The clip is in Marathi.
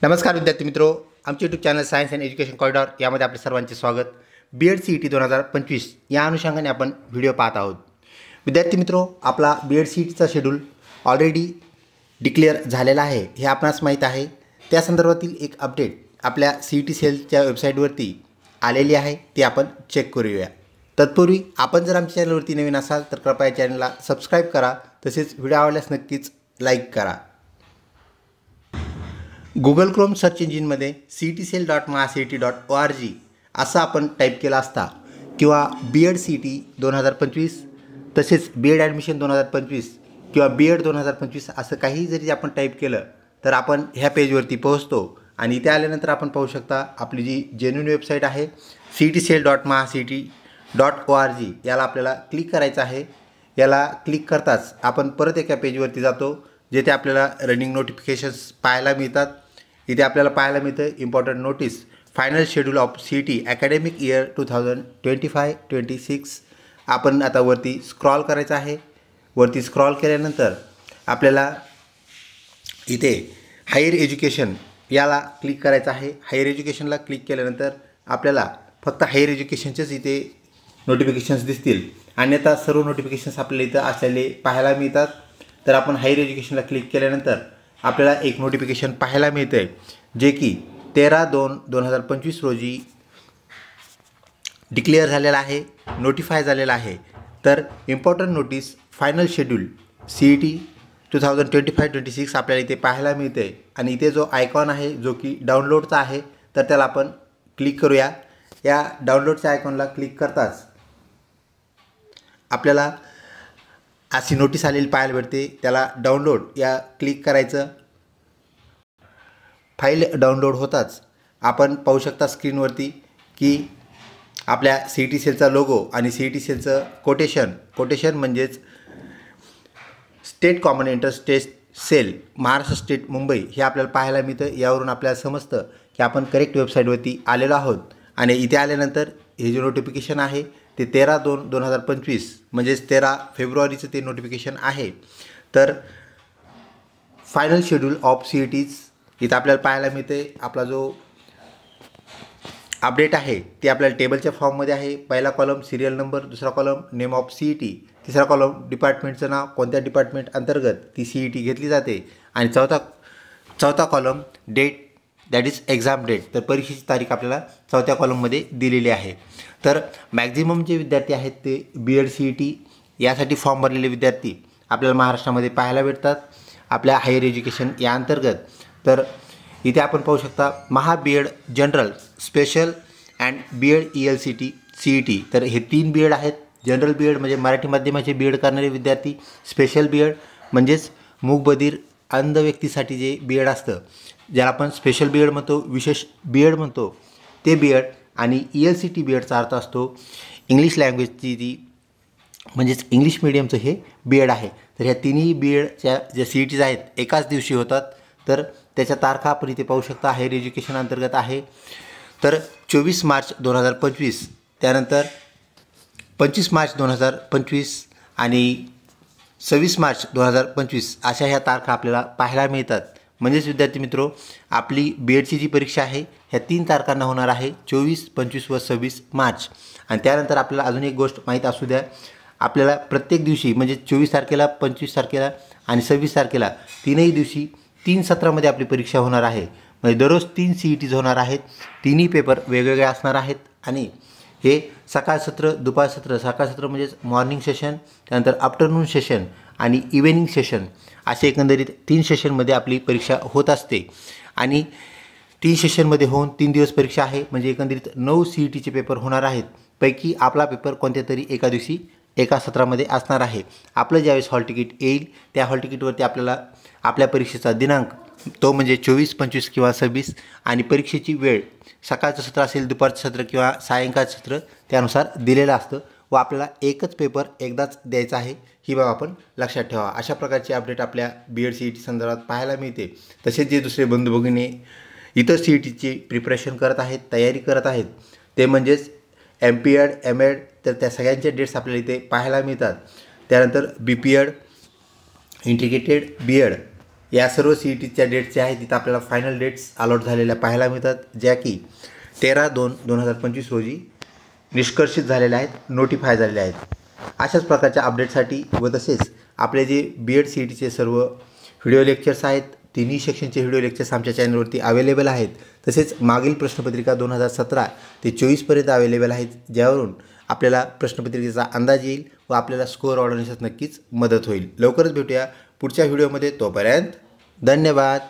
नमस्कार विद्यार्थी मित्रों, आमचे YouTube channel science and education corridor यामध्ये आपले सर्वांचे स्वागत। BEd CET 2025 या अनुषंगाने आपण व्हिडिओ पाहत आहोत। विद्यार्थी मित्रों, आपला BEd CETचा शेड्यूल ऑलरेडी डिक्लेअर झालेला आहे हे आपणास माहीत आहे। त्या संदर्भातील एक अपडेट आपल्या CET सेलच्या वेबसाईटवरती आलेली आहे, ती आपण चेक करूया। तत्पूर्वी आपण जर आमच्या चॅनलवरती नवीन असाल तर कृपया चॅनलला सबस्क्राईब करा, तसेच व्हिडिओ आवडल्यास नक्कीच लाईक करा। गूगल क्रोम सर्च इंजिनमध्ये cetcell.mahacet.org असं आपण टाईप केला असता किंवा BEd CET 2025 तसेच BEd ॲडमिशन 2025 किंवा BEd 2025 असं काही जरी आपण टाईप केलं तर आपण ह्या पेजवरती पोहोचतो आणि इथे आल्यानंतर आपण पाहू शकता आपली जी जेन्युइन वेबसाईट आहे cetcell.mahacet.org याला आपल्याला क्लिक करायचं आहे। याला क्लिक करताच आपण परत एका पेजवरती जातो जेथे आपल्याला रनिंग नोटिफिकेशन्स पाहायला मिळतात। इथे आपल्याला पाहायला मिळतं important notice final schedule of CET academic year 2025-26। आपण आता वरती स्क्रॉल करायचं आहे। वरती स्क्रॉल केल्यानंतर आपल्याला इथे हायर एज्युकेशन याला क्लिक करायचं आहे। हायर एज्युकेशनला क्लिक केल्यानंतर आपल्याला फक्त हायर एज्युकेशनचेच इथे नोटिफिकेशन्स दिसतील, अन्यथा सर्व नोटिफिकेशन्स आपल्याला इथं असलेले पाहायला मिळतात। तर आपण हायर एज्युकेशनला क्लिक केल्यानंतर आपल्याला एक नोटिफिकेशन पाहायला मिळते जे की 13/2/2025 रोजी डिक्लेअर झालेला आहे, नोटिफाय झालेला आहे। तर important notice final schedule CET 2025-26 आपल्याला इथे पाहायला मिळते आणि इथे जो आयकॉन आहे जो की डाउनलोडचा आहे तर त्याला आपण क्लिक करूया। या डाउनलोडच्या आयकॉनला क्लिक करताच आपल्याला अशी नोटीस आलेली पाहायला भेटते, त्याला डाउनलोड या क्लिक करायचं। फाईल डाउनलोड होताच आपण पाहू शकता स्क्रीनवरती की आपल्या CET सेलचा लोगो आणि CET सेलचं कोटेशन म्हणजेच state common entrance test cell Maharashtra state Mumbai हे आपल्याला पाहायला मिळतं। यावरून आपल्याला समजतं की आपण करेक्ट वेबसाईटवरती आलेलो आहोत आणि इथे आल्यानंतर हे जे नोटिफिकेशन आहे ते 13/2/2025 म्हणजेच 13 फेब्रुवारीचं ते नोटिफिकेशन आहे। तर फायनल शेड्यूल ऑफ CETs इथं आपल्याला पाहायला मिळते। आपला जो अपडेट आहे ते आपल्याला टेबलच्या फॉर्ममध्ये आहे। पहिला कॉलम सिरियल नंबर, दुसरा कॉलम नेम ऑफ CET, तिसरा कॉलम डिपार्टमेंटचं नाव, कोणत्या डिपार्टमेंट अंतर्गत ती CET घेतली जाते आणि चौथा column date that is exam date, तर परीक्षेची तारीख आपल्याला चौथ्या कॉलममध्ये दिलेली आहे। तर मॅक्झिमम जे विद्यार्थी आहेत ते BEd CET यासाठी फॉर्म भरलेले विद्यार्थी आपल्याला महाराष्ट्रामध्ये पाहायला भेटतात आपल्या हायर एज्युकेशन या अंतर्गत। तर इथे आपण पाहू शकता BEd general, special and BEd ELCT CET, तर हे 3 BEd आहेत। जनरल BEd म्हणजे मराठी माध्यमाचे BEd करणारे विद्यार्थी, स्पेशल BEd म्हणजेच मूकबधीर अंध व्यक्तीसाठी जे BEd असतं ज्याला आपण स्पेशल BEd म्हणतो, विशेष BEd म्हणतो ते BEd, आणि ELCT BEdचा अर्थ असतो इंग्लिश लँग्वेजची जी म्हणजेच इंग्लिश मीडियमचं हे BEd आहे। तर ह्या तिन्ही BEdच्या ज्या CETs आहेत एकाच दिवशी होतात। तर त्याच्या तारखा आपण इथे पाहू शकता हायर एज्युकेशन अंतर्गत आहे। तर 24 मार्च 2025, त्यानंतर 25 मार्च 2025 आणि 26 मार्च 2025 अशा ह्या तारखा आपल्याला पाहायला मिळतात। म्हणजेच विद्यार्थी मित्रो, आपली BEdची जी परीक्षा आहे ह्या 3 तारखांना होणार आहे, 24, 25 व 26 मार्च। आणि त्यानंतर आपल्याला अजून एक गोष्ट माहीत असू द्या, आपल्याला प्रत्येक दिवशी म्हणजे 24 तारखेला, 25 तारखेला आणि 26 तारखेला तीनही दिवशी 3 सत्रामध्ये आपली परीक्षा होणार आहे। म्हणजे दररोज 3 CETs होणार आहेत। तिन्ही पेपर वेगवेगळे असणार आहेत आणि हे सकाळ सत्र, दुपार सत्र, सकाळ सत्र म्हणजेच मॉर्निंग सेशन, त्यानंतर आफ्टरनून सेशन आणि इव्हिनिंग सेशन असे एकंदरीत 3 सेशनमध्ये आपली परीक्षा होत असते। आणि 3 सेशनमध्ये होऊन 3 दिवस परीक्षा आहे, म्हणजे एकंदरीत 9 CETचे पेपर होणार आहेत। पैकी आपला पेपर कोणत्या तरी एका दिवशी एका सत्रामध्ये असणार आहे। आपलं ज्यावेळेस हॉल तिकीट येईल त्या हॉल तिकीटवरती आपल्याला आपल्या परीक्षेचा दिनांक तो म्हणजे 24, 25 किंवा 26 आणि परीक्षेची वेळ सकाळचं सत्र असेल, दुपारचं सत्र किंवा सायंकाळचं सत्र त्यानुसार दिलेलं असतं व आपल्याला एकच पेपर एकदाच द्यायचा आहे, ही बाब आपण लक्षात ठेवा। अशा प्रकारची अपडेट आपल्या BEd CET संदर्भात पाहायला मिळते। तसेच जे दुसरे बंधू भगिनी इतर CETची प्रिपरेशन करत आहेत, तयारी करत आहेत, ते म्हणजेच MPEd, MEd, तर त्या सगळ्यांचे डेट्स आपल्याला इथे पाहायला मिळतात। त्यानंतर BPEd, इंटिग्रेटेड BEd या सर्व सी ई टीच्या डेट्स ज्या आहेत तिथं आपल्याला फायनल डेट्स अलॉट झालेल्या पाहायला मिळतात, ज्या की 13/2/2025 रोजी निष्कर्षित झालेल्या आहेत, नोटिफाय झालेल्या आहेत. अशाच प्रकारच्या अपडेटसाठी व तसेच आपले जे BEd CETचे सर्व व्हिडिओ लेक्चर्स आहेत, तिन्ही सेक्शनचे व्हिडिओ लेक्चर्स आमच्या चॅनलवरती अवेलेबल आहेत. तसेच मागील प्रश्नपत्रिका 2017 ते 24पर्यंत अवेलेबल आहेत, ज्यावरून आपल्याला प्रश्नपत्रिकेचा अंदाज येईल व आपल्याला स्कोअर वाढवण्यास नक्कीच मदत होईल. लवकरच भेटूया पुढच्या व्हिडिओमध्ये. तोपर्यंत धन्यवाद.